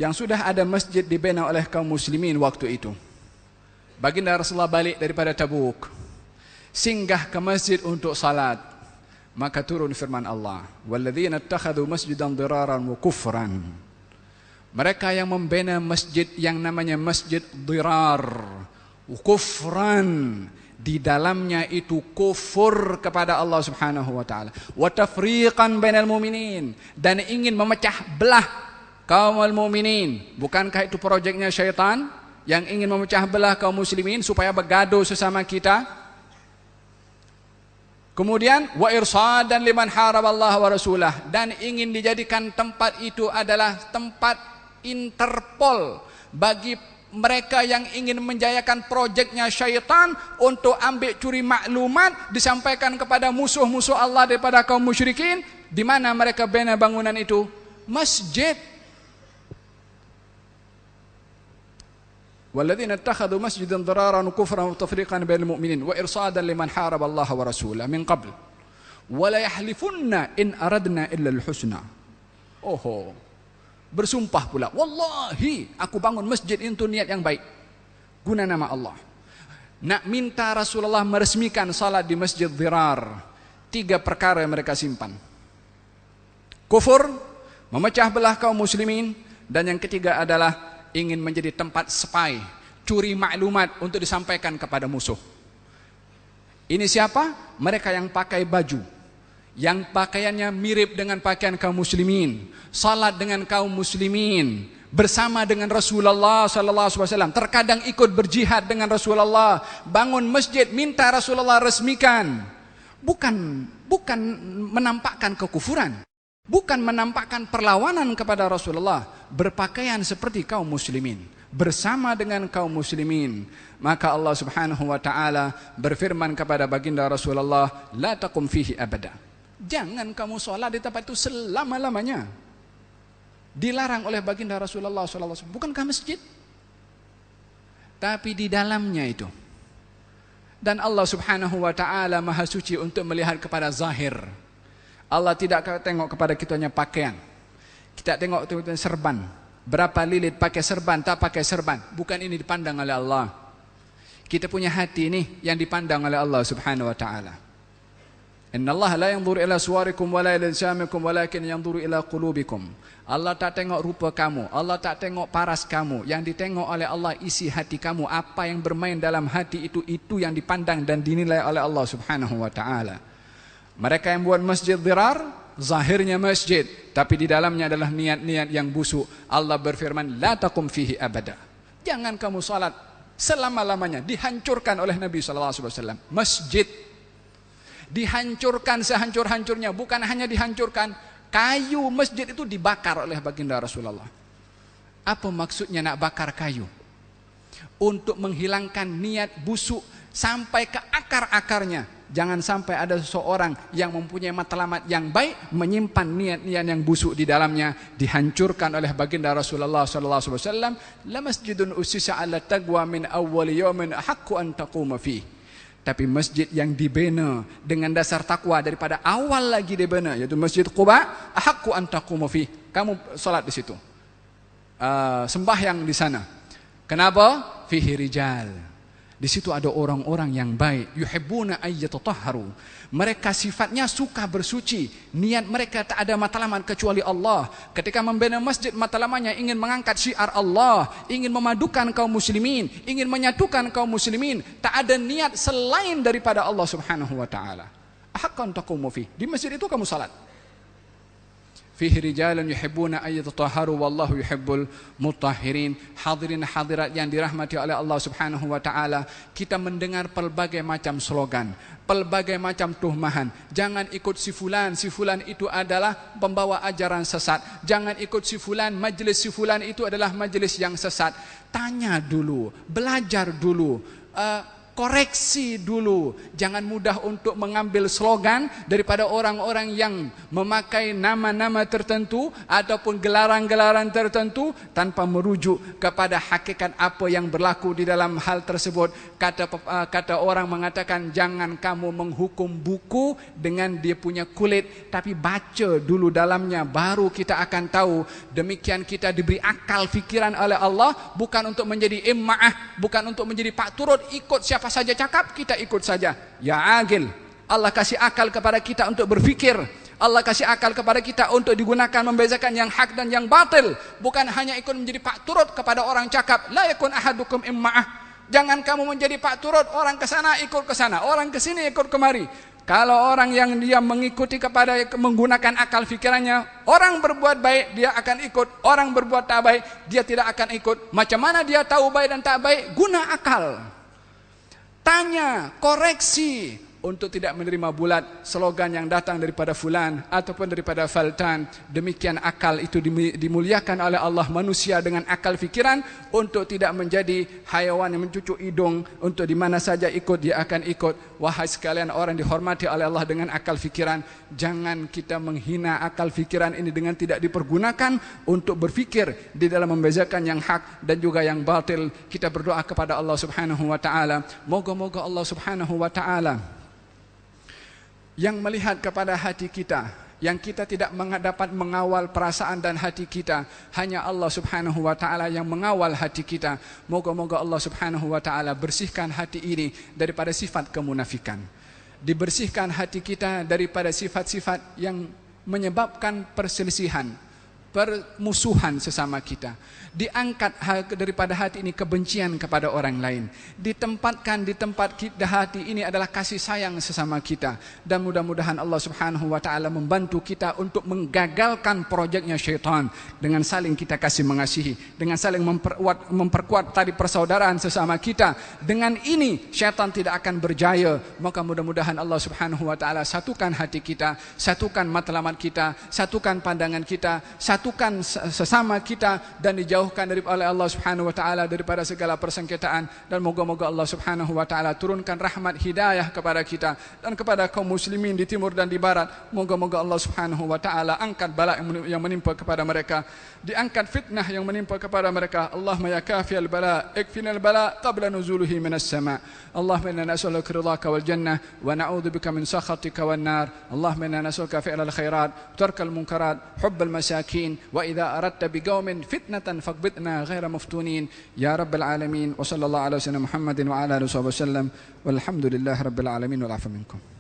yang sudah ada masjid dibina oleh kaum muslimin waktu itu. Baginda Rasulullah balik daripada Tabuk, singgah ke masjid untuk salat, maka turun firman Allah, walladzina ittakhadhu masjidan diraran wa kufran. Mereka yang membina masjid yang namanya masjid dirar, kufran, di dalamnya itu kufur kepada Allah Subhanahu wa taala, wa tafriqan bainal mu'minin, dan ingin memecah belah kaum mukminin. Bukankah itu proyeknya syaitan yang ingin memecah belah kaum muslimin supaya bergaduh sesama kita? Kemudian wa irsadan liman haraballahu wa rasulah, dan ingin dijadikan tempat itu adalah tempat Interpol bagi mereka yang ingin menjayakan proyeknya syaitan untuk ambil curi maklumat disampaikan kepada musuh-musuh Allah daripada kaum musyrikin. Di mana mereka bina bangunan itu? Masjid. Walladzina ittakhadhu masjidan diraran kufran wa tafriqan bainal mu'minin wa irsadan liman haraba Allah wa rasulahu min qabl wa la yahlifunna in aradna illa al-husna. Bersumpah pula, wallahi aku bangun masjid itu niat yang baik, guna nama Allah. Nak minta Rasulullah meresmikan salat di masjid dirar. 3 perkara yang mereka simpan: kufur, memecah belah kaum muslimin, dan yang ketiga adalah ingin menjadi tempat spy, curi maklumat untuk disampaikan kepada musuh. Ini siapa? Mereka yang pakai baju yang pakaiannya mirip dengan pakaian kaum muslimin, salat dengan kaum muslimin, bersama dengan Rasulullah sallallahu alaihi wasallam, terkadang ikut berjihad dengan Rasulullah, bangun masjid minta Rasulullah resmikan. Bukan menampakkan kekufuran, bukan menampakkan perlawanan kepada Rasulullah, berpakaian seperti kaum muslimin, bersama dengan kaum muslimin. Maka Allah Subhanahu wa taala berfirman kepada baginda Rasulullah, la taqum fihi abada. Jangan kamu sholat di tempat itu selama-lamanya. Dilarang oleh baginda Rasulullah SAW. Bukankah masjid? Tapi di dalamnya itu. Dan Allah Subhanahu wa taala Maha Suci untuk melihat kepada zahir. Allah tidak tengok kepada kitanya pakaian. Kita tengok itu serban. Berapa lilit pakai serban, tak pakai serban. Bukan ini dipandang oleh Allah. Kita punya hati ini yang dipandang oleh Allah Subhanahu wa taala. Inna Allah la yanzuru ila suwarikum wa la ila jisamikum walakin yanzuru ila qulubikum. Allah tak tengok rupa kamu, Allah tak tengok paras kamu. Yang ditengok oleh Allah isi hati kamu, apa yang bermain dalam hati itu yang dipandang dan dinilai oleh Allah Subhanahu wa taala. Mereka yang buat masjid dirar, zahirnya masjid, tapi di dalamnya adalah niat-niat yang busuk. Allah berfirman, la taqum fihi abada. Jangan kamu salat selama-lamanya. Dihancurkan oleh Nabi sallallahu alaihi wasallam. Masjid dihancurkan sehancur-hancurnya. Bukan hanya dihancurkan, kayu masjid itu dibakar oleh baginda Rasulullah. Apa maksudnya nak bakar kayu? Untuk menghilangkan niat busuk sampai ke akar-akarnya. Jangan sampai ada seseorang yang mempunyai matlamat yang baik menyimpan niat-niat yang busuk di dalamnya. Dihancurkan oleh baginda Rasulullah sallallahu alaihi wasallam. La masjidun ussisa 'ala taqwa min awwal yawmin ahaqqu an taquma fihi. Tapi masjid yang dibina dengan dasar takwa daripada awal lagi dibina, yaitu Masjid Quba, ahaqqu an taqumu fi. Kamu salat di situ, sembahyang di sana. Kenapa? Fihi rijal. Di situ ada orang-orang yang baik. Yuhibbuna ayyatatahharu. Mereka sifatnya suka bersuci. Niat mereka tak ada matlamat kecuali Allah. Ketika membina masjid, matlamatnya ingin mengangkat syiar Allah, ingin memadukan kaum muslimin, ingin menyatukan kaum muslimin. Tak ada niat selain daripada Allah Subhanahu wa taala. Ahaqqan taqumu fi. Di masjid itu kamu salat. Fihi rijalun yuhibbuna ayyatatahharu wallahu yuhibbul mutahhirin. Hadirin hadirat yang dirahmati oleh Allah Subhanahu wa taala, kita mendengar pelbagai macam slogan, pelbagai macam tuhmahan. Jangan ikut si fulan itu adalah pembawa ajaran sesat. Jangan ikut si fulan, majlis si fulan itu adalah majlis yang sesat. Tanya dulu, belajar dulu. koreksi dulu. Jangan mudah untuk mengambil slogan daripada orang-orang yang memakai nama-nama tertentu ataupun gelaran-gelaran tertentu tanpa merujuk kepada hakikat apa yang berlaku di dalam hal tersebut. Kata orang mengatakan, jangan kamu menghukum buku dengan dia punya kulit, tapi baca dulu dalamnya, baru kita akan tahu. Demikian kita diberi akal fikiran oleh Allah, bukan untuk menjadi imma'ah, bukan untuk menjadi pak turut, ikut siapa saja cakap kita ikut saja. Ya agil, Allah kasih akal kepada kita untuk berfikir. Allah kasih akal kepada kita untuk digunakan membezakan yang hak dan yang batil, bukan hanya ikut menjadi pak turut kepada orang cakap. La yakun ahadukum imma'ah. Jangan kamu menjadi pak turut, orang ke sana ikut ke sana, orang ke sini ikut kemari. Kalau orang yang dia mengikuti kepada menggunakan akal fikirannya, orang berbuat baik dia akan ikut, orang berbuat tak baik dia tidak akan ikut. Macam mana dia tahu baik dan tak baik? Guna akal. Tanya, koreksi, untuk tidak menerima bulat slogan yang datang daripada fulan ataupun daripada faltan. Demikian akal itu dimuliakan oleh Allah, manusia dengan akal fikiran untuk tidak menjadi hayawan yang mencucuk hidung, untuk di mana saja ikut dia akan ikut. Wahai sekalian orang dihormati oleh Allah dengan akal fikiran, jangan kita menghina akal fikiran ini dengan tidak dipergunakan untuk berfikir di dalam membezakan yang hak dan juga yang batil. Kita berdoa kepada Allah Subhanahu wa taala, moga-moga Allah Subhanahu wa taala yang melihat kepada hati kita, yang kita tidak dapat mengawal perasaan dan hati kita, hanya Allah Subhanahu wa taala yang mengawal hati kita. Moga-moga Allah Subhanahu wa taala bersihkan hati ini daripada sifat kemunafikan, dibersihkan hati kita daripada sifat-sifat yang menyebabkan perselisihan, permusuhan sesama kita. Diangkat daripada hati ini kebencian kepada orang lain. Ditempatkan di tempat hati ini adalah kasih sayang sesama kita. Dan mudah-mudahan Allah Subhanahu wa taala membantu kita untuk menggagalkan proyeknya syaitan dengan saling kita kasih mengasihi, dengan saling memperkuat tali persaudaraan sesama kita. Dengan ini syaitan tidak akan berjaya. Maka mudah-mudahan Allah Subhanahu wa taala satukan hati kita, satukan matlamat kita, satukan pandangan kita, satukan sesama kita, dan dijauhkan oleh Allah Subhanahu wa taala daripada segala persengketaan. Dan moga-moga Allah Subhanahu wa taala turunkan rahmat hidayah kepada kita dan kepada kaum muslimin di timur dan di barat. Moga-moga Allah Subhanahu wa taala angkat bala yang menimpa kepada mereka, diangkat fitnah yang menimpa kepada mereka. Allahumma ya kafiyal bala ikfinal bala qabla nuzulihi minas sama. Allahumma inna nas'aluka ridhaka wal jannah wa na'udzubika min sakhatika wan nar. Allahumma inna nas'aluka fi'lal khairat, tarkal munkarat, hubbal masakin, wa idza aradta biqaumin fitnatan faqbitna ghaira maftunin ya rabbal alamin. Wa sallallahu ala sayyidina Muhammadin wa ala alihi wasallam walhamdulillahi rabbil alamin wal afu minkum.